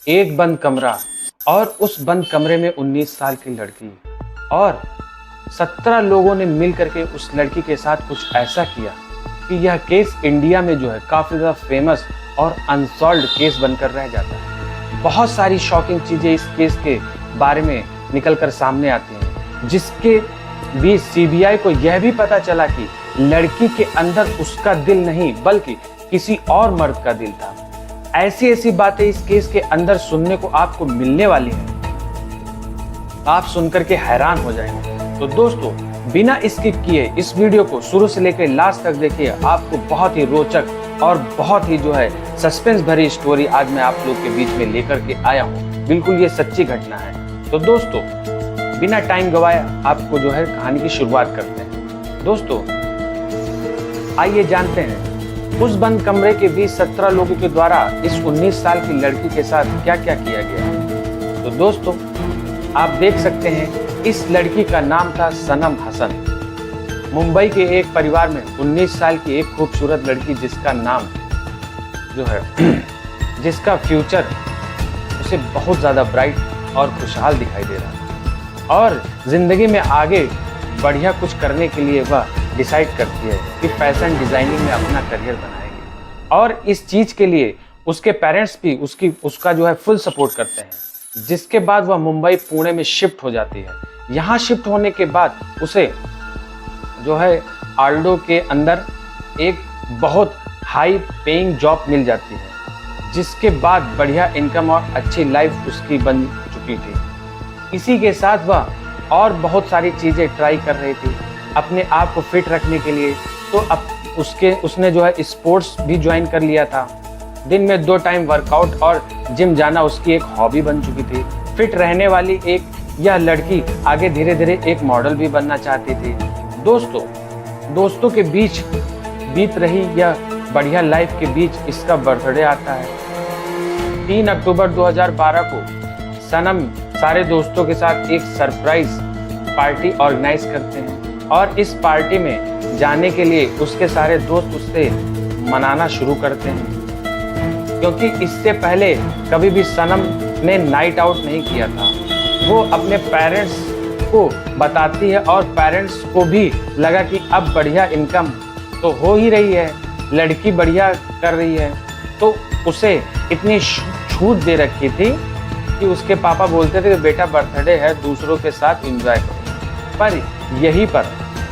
एक बंद कमरा और उस बंद कमरे में 19 साल की लड़की और 17 लोगों ने मिल करके उस लड़की के साथ कुछ ऐसा किया कि यह केस इंडिया में जो है काफ़ी ज़्यादा फेमस और अनसॉल्व्ड केस बनकर रह जाता है। बहुत सारी शॉकिंग चीज़ें इस केस के बारे में निकल कर सामने आती हैं, जिसके बीच सीबीआई को यह भी पता चला कि लड़की के अंदर उसका दिल नहीं बल्कि किसी और मर्द का दिल था। ऐसी ऐसी बातें इस केस के अंदर सुनने को आपको मिलने वाली हैं, आप सुनकर के हैरान हो जाएंगे। तो दोस्तों, बिना स्किप किए इस वीडियो को शुरू से लेकर लास्ट तक देखिए। आपको बहुत ही रोचक और बहुत ही जो है सस्पेंस भरी स्टोरी आज मैं आप लोग के बीच में लेकर के आया हूँ। बिल्कुल ये सच्ची घटना है। तो दोस्तों, बिना टाइम गवाया आपको जो है कहानी की शुरुआत करते हैं। दोस्तों, आइए जानते हैं उस बंद कमरे के बीच 17 लोगों के द्वारा इस 19 साल की लड़की के साथ क्या क्या किया गया। तो दोस्तों, आप देख सकते हैं इस लड़की का नाम था सनम हसन। मुंबई के एक परिवार में 19 साल की एक खूबसूरत लड़की जिसका नाम जो है जिसका फ्यूचर उसे बहुत ज़्यादा ब्राइट और खुशहाल दिखाई दे रहा है और ज़िंदगी में आगे बढ़िया कुछ करने के लिए वह डिसाइड करती है कि फैशन डिज़ाइनिंग में अपना करियर बनाएगी और इस चीज़ के लिए उसके पेरेंट्स भी उसका जो है फुल सपोर्ट करते हैं। जिसके बाद वह मुंबई पुणे में शिफ्ट हो जाती है। यहाँ शिफ्ट होने के बाद उसे जो है आल्डो के अंदर एक बहुत हाई पेइंग जॉब मिल जाती है, जिसके बाद बढ़िया इनकम और अच्छी लाइफ उसकी बन चुकी थी। इसी के साथ वह और बहुत सारी चीज़ें ट्राई कर रही थी अपने आप को फिट रखने के लिए। तो अब उसने जो है स्पोर्ट्स भी ज्वाइन कर लिया था। दिन में 2 टाइम वर्कआउट और जिम जाना उसकी एक हॉबी बन चुकी थी। फिट रहने वाली यह लड़की आगे धीरे धीरे एक मॉडल भी बनना चाहती थी। दोस्तों के बीच बीत रही यह बढ़िया लाइफ के बीच इसका बर्थडे आता है। 3 अक्टूबर 2012 को सनम सारे दोस्तों के साथ एक सरप्राइज पार्टी ऑर्गेनाइज करते हैं और इस पार्टी में जाने के लिए उसके सारे दोस्त उससे मनाना शुरू करते हैं, क्योंकि इससे पहले कभी भी सनम ने नाइट आउट नहीं किया था। वो अपने पेरेंट्स को बताती है और पेरेंट्स को भी लगा कि अब बढ़िया इनकम तो हो ही रही है, लड़की बढ़िया कर रही है, तो उसे इतनी छूट दे रखी थी कि उसके पापा बोलते थे कि बेटा बर्थडे है, दूसरों के साथ एंजॉय करो। पर यहीं पर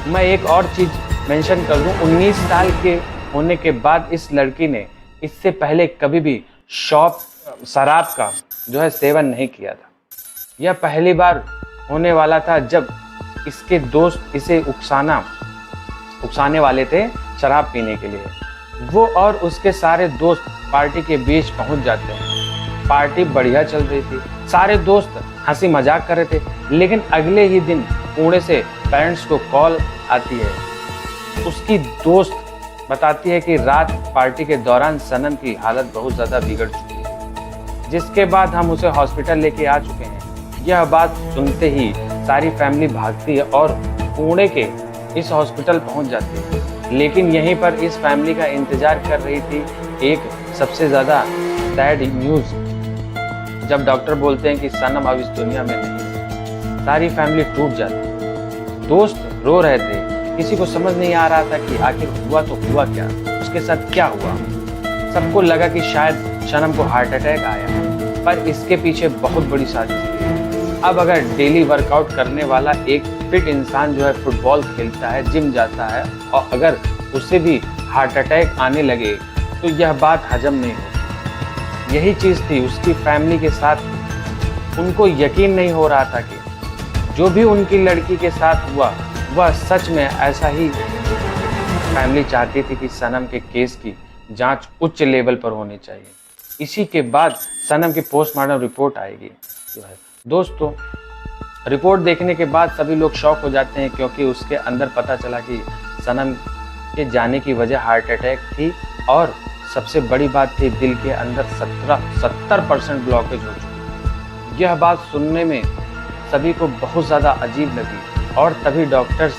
मैं एक और चीज़ मेंशन कर दूं, 19 साल के होने के बाद इस लड़की ने इससे पहले कभी भी शराब का जो है सेवन नहीं किया था। यह पहली बार होने वाला था जब इसके दोस्त इसे उकसाने वाले थे शराब पीने के लिए। वो और उसके सारे दोस्त पार्टी के बीच पहुंच जाते हैं। पार्टी बढ़िया चल रही थी, सारे दोस्त हंसी मजाक कर रहे थे, लेकिन अगले ही दिन पुणे से पेरेंट्स को कॉल आती है। उसकी दोस्त बताती है कि रात पार्टी के दौरान सनम की हालत बहुत ज़्यादा बिगड़ चुकी है, जिसके बाद हम उसे हॉस्पिटल लेके आ चुके हैं। यह बात सुनते ही सारी फैमिली भागती है और पुणे के इस हॉस्पिटल पहुंच जाती है। लेकिन यहीं पर इस फैमिली का इंतजार कर रही थी एक सबसे ज़्यादा सैड न्यूज़, जब डॉक्टर बोलते हैं कि सनम अब इस दुनिया में नहीं है। सारी फैमिली टूट जाती है, दोस्त रो रहे थे, किसी को समझ नहीं आ रहा था कि आखिर हुआ तो हुआ क्या, उसके साथ क्या हुआ। सबको लगा कि शायद सनम को हार्ट अटैक आया, पर इसके पीछे बहुत बड़ी साजिश थी। अब अगर डेली वर्कआउट करने वाला एक फिट इंसान जो है फुटबॉल खेलता है, जिम जाता है, और अगर उसे भी हार्ट अटैक आने लगे तो यह बात हजम नहीं होती। यही चीज़ थी उसकी फैमिली के साथ। उनको यकीन नहीं हो रहा था कि जो भी उनकी लड़की के साथ हुआ वह सच में ऐसा ही। फैमिली चाहती थी कि सनम के केस की जांच उच्च लेवल पर होनी चाहिए। इसी के बाद सनम की पोस्टमार्टम रिपोर्ट आएगी जो है। दोस्तों, रिपोर्ट देखने के बाद सभी लोग शॉक हो जाते हैं, क्योंकि उसके अंदर पता चला कि सनम के जाने की वजह हार्ट अटैक थी और सबसे बड़ी बात थी दिल के अंदर 70% ब्लॉकेज हो चुकी। यह बात सुनने में सभी को बहुत ज़्यादा अजीब लगी और तभी डॉक्टर्स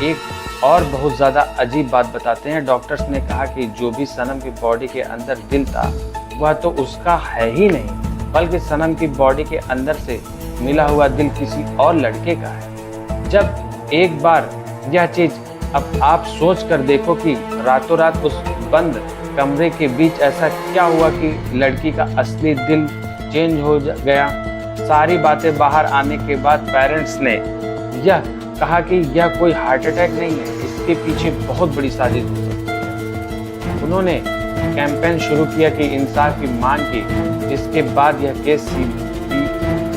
एक और बहुत ज़्यादा अजीब बात बताते हैं। डॉक्टर्स ने कहा कि जो भी सनम की बॉडी के अंदर दिल था वह तो उसका है ही नहीं, बल्कि सनम की बॉडी के अंदर से मिला हुआ दिल किसी और लड़के का है। जब एक बार यह चीज अब आप सोच कर देखो कि रातों रात उस बंद कमरे के बीच ऐसा क्या हुआ कि लड़की का असली दिल चेंज हो गया। सारी बातें बाहर आने के बाद पेरेंट्स ने यह कहा कि यह कोई हार्ट अटैक नहीं है, इसके पीछे बहुत बड़ी साजिश हो सकती है। उन्होंने कैंपेन शुरू किया कि इंसाफ की मांग की, जिसके बाद यह केस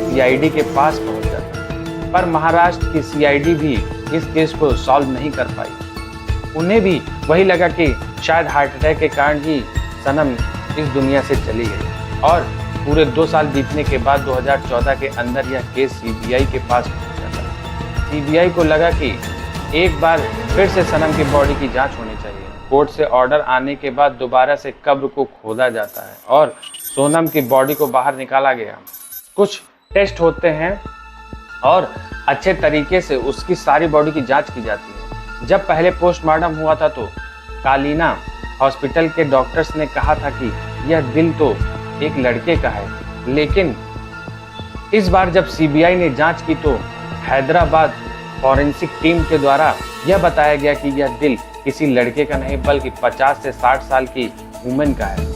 सीआईडी के पास पहुंच जाता। पर महाराष्ट्र की सीआईडी भी इस केस को सॉल्व नहीं कर पाई। उन्हें भी वही लगा कि शायद हार्ट अटैक के कारण ही सनम इस दुनिया से चली गई। और पूरे 2 साल बीतने के बाद 2014 के अंदर यह केस सीबीआई के पास पहुंचा था। सीबीआई को लगा कि एक बार फिर से सनम की बॉडी की जांच होनी चाहिए। कोर्ट से ऑर्डर आने के बाद दोबारा से कब्र को खोदा जाता है और सोनम की बॉडी को बाहर निकाला गया। कुछ टेस्ट होते हैं और अच्छे तरीके से उसकी सारी बॉडी की जांच की जाती है। जब पहले पोस्टमार्टम हुआ था तो कालीना हॉस्पिटल के डॉक्टर्स ने कहा था कि यह दिल तो एक लड़के का है, लेकिन इस बार जब सीबीआई ने जांच की तो हैदराबाद फॉरेंसिक टीम के द्वारा यह बताया गया कि यह दिल किसी लड़के का नहीं बल्कि 50 से 60 साल की वुमेन का है।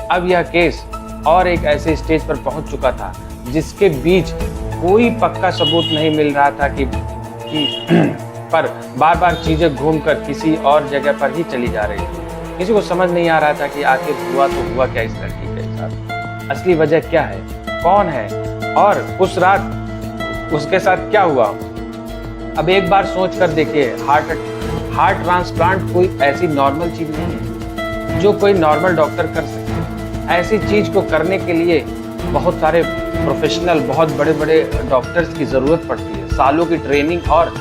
अब यह केस और एक ऐसे स्टेज पर पहुंच चुका था जिसके बीच कोई पक्का सबूत नहीं मिल रहा था कि पर बार बार चीजें घूमकर किसी और जगह पर ही चली जा रही थी। किसी को समझ नहीं आ रहा था कि आखिर हुआ तो हुआ क्या इस लड़की के साथ, असली वजह क्या है, कौन है और उस रात उसके साथ क्या हुआ। अब एक बार सोच कर देखिए, हार्ट ट्रांसप्लांट कोई ऐसी नॉर्मल चीज नहीं है जो कोई नॉर्मल डॉक्टर कर सके। ऐसी चीज को करने के लिए बहुत सारे प्रोफेशनल, बहुत बड़े बड़े डॉक्टर्स की जरूरत पड़ती है। सालों की ट्रेनिंग और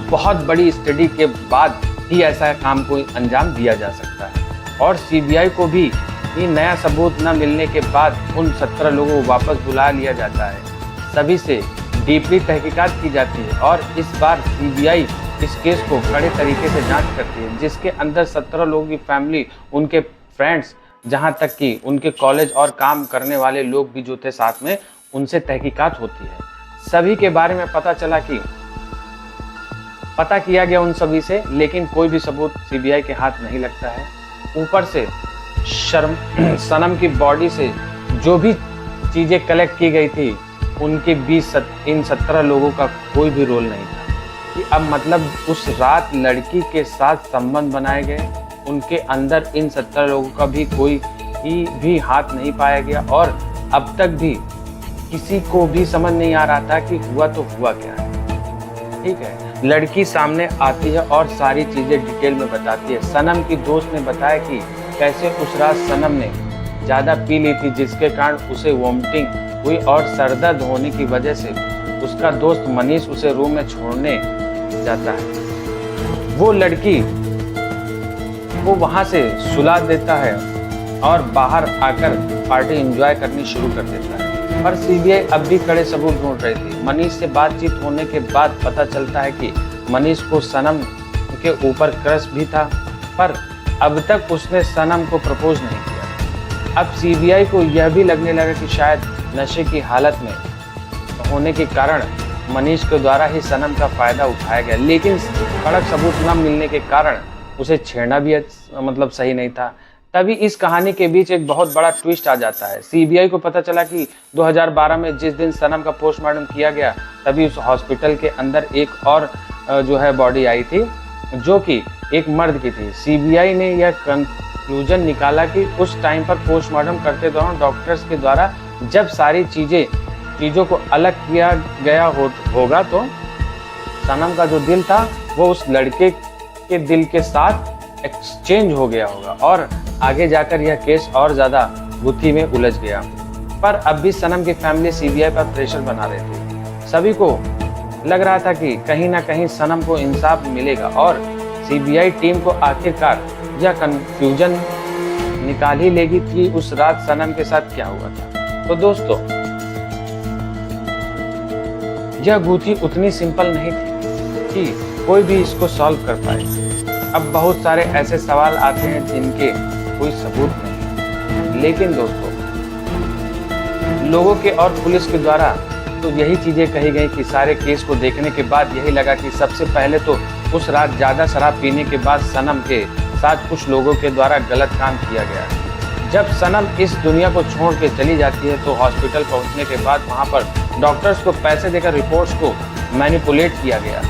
बहुत बड़ी स्टडी के बाद ही ऐसा काम को अंजाम दिया जा सकता है। और सीबीआई को भी ये नया सबूत न मिलने के बाद उन 17 लोगों को वापस बुला लिया जाता है। सभी से डीपली तहकीकात की जाती है और इस बार सीबीआई इस केस को कड़े तरीके से जांच करती है, जिसके अंदर 17 लोगों की फैमिली, उनके फ्रेंड्स, जहां तक कि उनके कॉलेज और काम करने वाले लोग भी जो थे साथ में, उनसे तहकीकात होती है। सभी के बारे में पता किया गया उन सभी से, लेकिन कोई भी सबूत सीबीआई के हाथ नहीं लगता है। ऊपर से सनम की बॉडी से जो भी चीजें कलेक्ट की गई थी उनके बीच इन 17 लोगों का कोई भी रोल नहीं था। कि अब मतलब उस रात लड़की के साथ संबंध बनाए गए, उनके अंदर इन 17 लोगों का भी कोई भी हाथ नहीं पाया गया। और अब तक भी किसी को भी समझ नहीं आ रहा था कि हुआ तो हुआ क्या है। ठीक है, लड़की सामने आती है और सारी चीजें डिटेल में बताती है। सनम की दोस्त ने बताया कि कैसे उस रात सनम ने ज्यादा पी ली थी, जिसके कारण उसे वोमिटिंग हुई और सरदर्द होने की वजह से उसका दोस्त मनीष उसे रूम में छोड़ने जाता है। वो लड़की को वहां से सुला देता है और बाहर आकर पार्टी एंजॉय करनी शुरू कर देता है। पर सीबीआई अब भी कड़े सबूत ढूंढ रही थी। मनीष से बातचीत होने के बाद पता चलता है कि मनीष को सनम के ऊपर क्रश भी था, पर अब तक उसने सनम को प्रपोज नहीं किया। अब सीबीआई को यह भी लगने लगा कि शायद नशे की हालत में होने के कारण मनीष के द्वारा ही सनम का फायदा उठाया गया, लेकिन कड़क सबूत न मिलने के कारण उसे छेड़ना भी मतलब सही नहीं था। तभी इस कहानी के बीच एक बहुत बड़ा ट्विस्ट आ जाता है। सीबीआई को पता चला कि 2012 में जिस दिन सनम का पोस्टमार्टम किया गया, तभी उस हॉस्पिटल के अंदर एक और जो है बॉडी आई थी, जो कि एक मर्द की थी। सीबीआई ने यह कंक्लूजन निकाला कि उस टाइम पर पोस्टमार्टम करते दौरान डॉक्टर्स के द्वारा जब सारी चीज़ों को अलग किया गया होगा तो सनम का जो दिल था वो उस लड़के के दिल के साथ एक्सचेंज हो गया होगा और आगे जाकर यह केस और ज़्यादा गुत्थी में उलझ गया। पर अब भी सनम की फैमिली सीबीआई पर प्रेशर बना रही थी। सभी को लग रहा था कि कहीं ना कहीं सनम को इंसाफ मिलेगा और सीबीआई टीम को आखिरकार यह कंफ्यूजन निकाल ही लेगी कि उस रात सनम के साथ क्या हुआ था। तो दोस्तों, यह गुत्थी उतनी सिंपल नहीं थी कि कोई भी इसको सॉल्व कर पाए। अब बहुत सारे ऐसे सवाल आते हैं जिनके कोई सबूत नहीं। लेकिन दोस्तों, लोगों के और पुलिस के द्वारा तो यही चीज़ें कही गई कि सारे केस को देखने के बाद यही लगा कि सबसे पहले तो उस रात ज़्यादा शराब पीने के बाद सनम के साथ कुछ लोगों के द्वारा गलत काम किया गया। जब सनम इस दुनिया को छोड़ के चली जाती है तो हॉस्पिटल पहुंचने के बाद वहां पर डॉक्टर्स को पैसे देकर रिपोर्ट्स को मैनिपुलेट किया गया,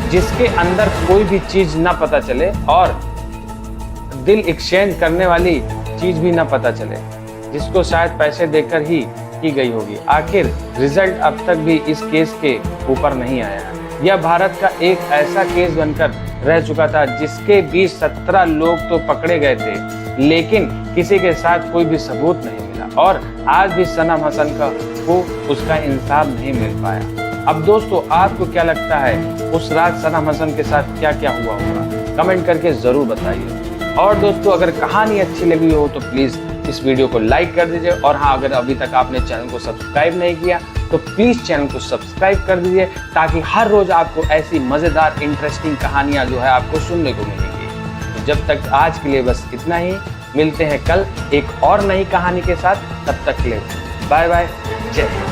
जिसके अंदर कोई भी चीज़ ना पता चले और दिल एक्सचेंज करने वाली चीज़ भी ना पता चले, जिसको शायद पैसे देकर ही की गई होगी। आखिर रिजल्ट अब तक भी इस केस के ऊपर नहीं आया है। यह भारत का एक ऐसा केस बनकर रह चुका था जिसके बीच 17 लोग तो पकड़े गए थे, लेकिन किसी के साथ कोई भी सबूत नहीं मिला और आज भी सनम हसन को उसका इंसाफ नहीं मिल पाया। अब दोस्तों, आपको क्या लगता है उस रात सनम हसन के साथ क्या क्या हुआ होगा? कमेंट करके जरूर बताइए। और दोस्तों, अगर कहानी अच्छी लगी हो तो प्लीज़ इस वीडियो को लाइक कर दीजिए और हाँ, अगर अभी तक आपने चैनल को सब्सक्राइब नहीं किया तो प्लीज़ चैनल को सब्सक्राइब कर दीजिए, ताकि हर रोज़ आपको ऐसी मज़ेदार इंटरेस्टिंग कहानियाँ जो है आपको सुनने को मिलेंगी। तो जब तक आज के लिए बस इतना ही, मिलते हैं कल एक और नई कहानी के साथ। तब तक के लिए बाय बाय, जय हिंद।